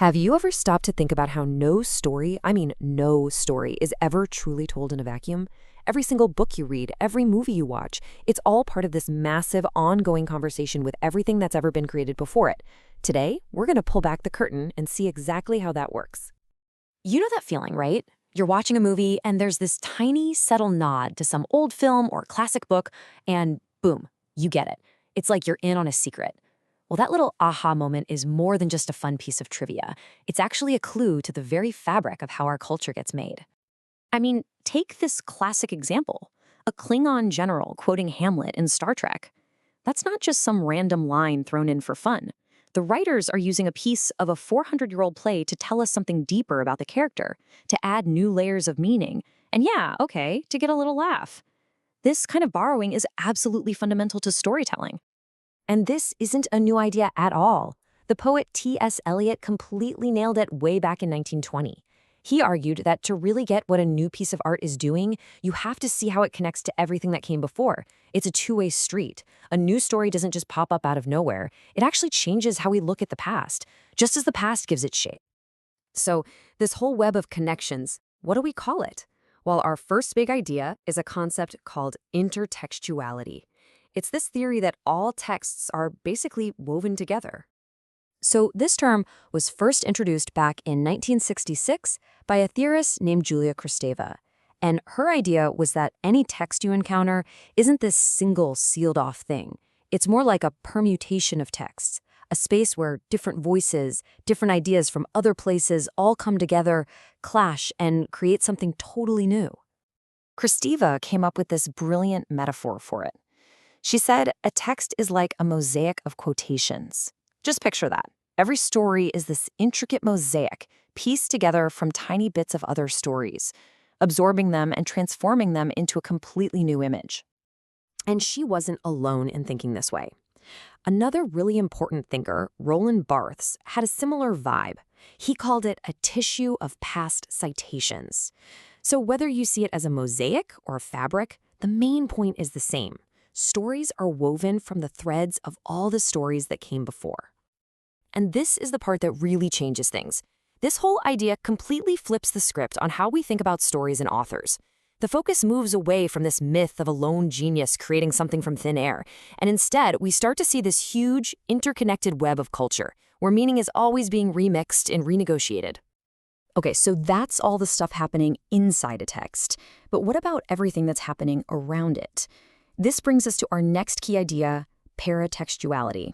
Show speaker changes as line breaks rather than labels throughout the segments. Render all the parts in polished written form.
Have you ever stopped to think about how no story, I mean no story, is ever truly told in a vacuum? Every single book you read, every movie you watch, it's all part of this massive, ongoing conversation with everything that's ever been created before it. Today, we're going to pull back the curtain and see exactly how that works.
You know that feeling, right? You're watching a movie and there's this tiny, subtle nod to some old film or classic book, and boom, you get it. It's like you're in on a secret. Well, that little aha moment is more than just a fun piece of trivia. It's actually a clue to the very fabric of how our culture gets made. I mean, take this classic example. A Klingon general quoting Hamlet in Star Trek. That's not just some random line thrown in for fun. The writers are using a piece of a 400-year-old play to tell us something deeper about the character, to add new layers of meaning, and yeah, okay, to get a little laugh. This kind of borrowing is absolutely fundamental to storytelling.
And this isn't a new idea at all. The poet T.S. Eliot completely nailed it way back in 1920. He argued that to really get what a new piece of art is doing, you have to see how it connects to everything that came before. It's a two-way street. A new story doesn't just pop up out of nowhere. It actually changes how we look at the past, just as the past gives it shape. So, this whole web of connections, what do we call it? Well, our first big idea is a concept called intertextuality. It's this theory that all texts are basically woven together. So this term was first introduced back in 1966 by a theorist named Julia Kristeva. And her idea was that any text you encounter isn't this single sealed-off thing. It's more like a permutation of texts, a space where different voices, different ideas from other places all come together, clash, and create something totally new. Kristeva came up with this brilliant metaphor for it. She said, a text is like a mosaic of quotations. Just picture that. Every story is this intricate mosaic pieced together from tiny bits of other stories, absorbing them and transforming them into a completely new image. And she wasn't alone in thinking this way. Another really important thinker, Roland Barthes, had a similar vibe. He called it a tissue of past citations. So whether you see it as a mosaic or a fabric, the main point is the same. Stories are woven from the threads of all the stories that came before. And this is the part that really changes things. This whole idea completely flips the script on how we think about stories and authors. The focus moves away from this myth of a lone genius creating something from thin air, and instead we start to see this huge, interconnected web of culture, where meaning is always being remixed and renegotiated. Okay, so that's all the stuff happening inside a text. But what about everything that's happening around it? This brings us to our next key idea, paratextuality.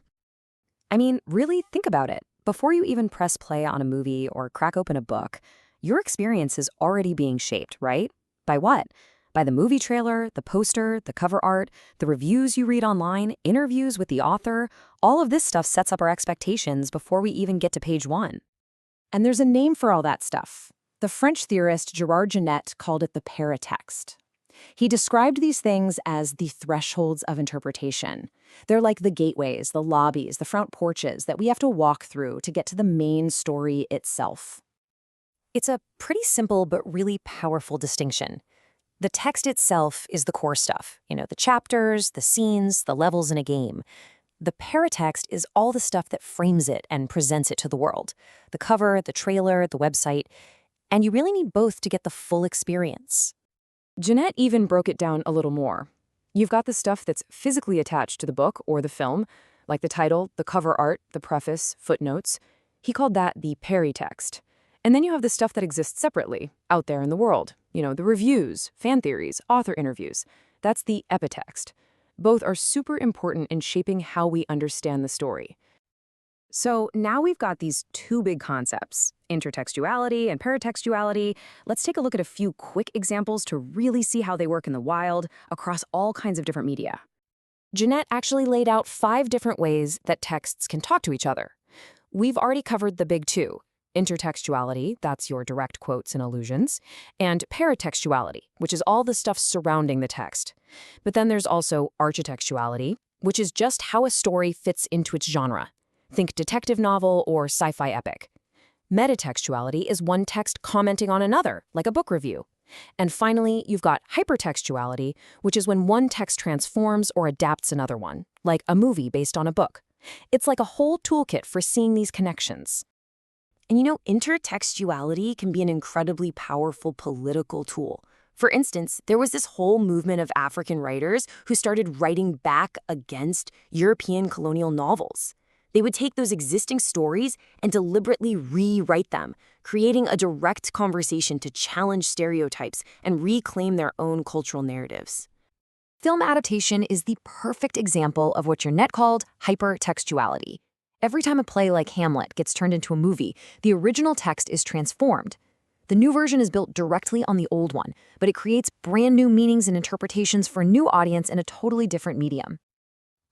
I mean, really think about it. Before you even press play on a movie or crack open a book, your experience is already being shaped, right? By what? By the movie trailer, the poster, the cover art, the reviews you read online, interviews with the author. All of this stuff sets up our expectations before we even get to page one. And there's a name for all that stuff. The French theorist Gerard Genette called it the paratext. He described these things as the thresholds of interpretation. They're like the gateways, the lobbies, the front porches that we have to walk through to get to the main story itself. It's a pretty simple but really powerful distinction. The text itself is the core stuff, the chapters, the scenes, the levels in a game. The paratext is all the stuff that frames it and presents it to the world. The cover, the trailer, the website. And you really need both to get the full experience. Genette even broke it down a little more. You've got the stuff that's physically attached to the book or the film, like the title, the cover art, the preface, footnotes. He called that the paratext. And then you have the stuff that exists separately, out there in the world. The reviews, fan theories, author interviews. That's the epitext. Both are super important in shaping how we understand the story. So now we've got these two big concepts, intertextuality and paratextuality. Let's take a look at a few quick examples to really see how they work in the wild across all kinds of different media. Genette actually laid out 5 different ways that texts can talk to each other. We've already covered the big two, intertextuality, that's your direct quotes and allusions, and paratextuality, which is all the stuff surrounding the text. But then there's also architectuality, which is just how a story fits into its genre. Think detective novel or sci-fi epic. Metatextuality is one text commenting on another, like a book review. And finally, you've got hypertextuality, which is when one text transforms or adapts another one, like a movie based on a book. It's like a whole toolkit for seeing these connections. And intertextuality can be an incredibly powerful political tool. For instance, there was this whole movement of African writers who started writing back against European colonial novels. They would take those existing stories and deliberately rewrite them, creating a direct conversation to challenge stereotypes and reclaim their own cultural narratives.
Film adaptation is the perfect example of what your net called hypertextuality. Every time a play like Hamlet gets turned into a movie, the original text is transformed. The new version is built directly on the old one, but it creates brand new meanings and interpretations for a new audience in a totally different medium.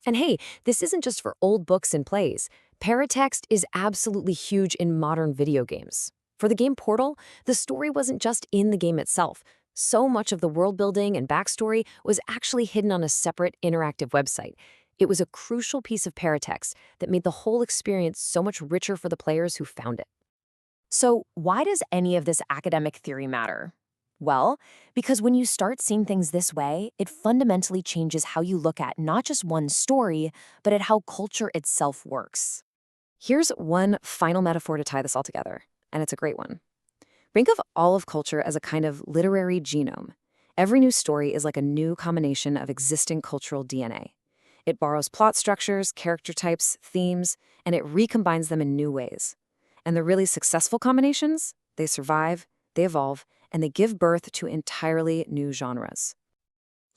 And hey, this isn't just for old books and plays. Paratext is absolutely huge in modern video games. For the game Portal, the story wasn't just in the game itself. So much of the world building and backstory was actually hidden on a separate interactive website. It was a crucial piece of paratext that made the whole experience so much richer for the players who found it. So why does any of this academic theory matter? Well, because when you start seeing things this way, it fundamentally changes how you look at not just one story, but at how culture itself works. Here's one final metaphor to tie this all together, and it's a great one. Think of all of culture as a kind of literary genome. Every new story is like a new combination of existing cultural DNA. It borrows plot structures, character types, themes, and it recombines them in new ways. And the really successful combinations, they survive, they evolve, and they give birth to entirely new genres.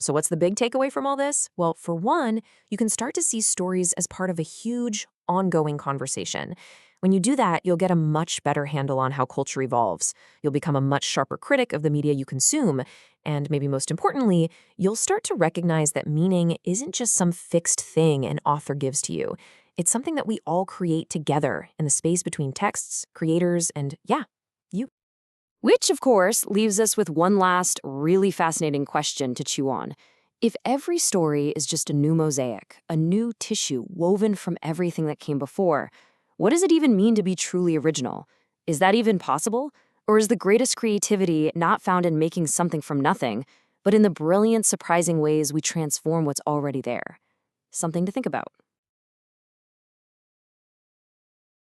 So what's the big takeaway from all this? Well, for one, you can start to see stories as part of a huge, ongoing conversation. When you do that, you'll get a much better handle on how culture evolves. You'll become a much sharper critic of the media you consume. And maybe most importantly, you'll start to recognize that meaning isn't just some fixed thing an author gives to you. It's something that we all create together in the space between texts, creators, and you. Which, of course, leaves us with one last, really fascinating question to chew on. If every story is just a new mosaic, a new tissue woven from everything that came before, what does it even mean to be truly original? Is that even possible? Or is the greatest creativity not found in making something from nothing, but in the brilliant, surprising ways we transform what's already there? Something to think about.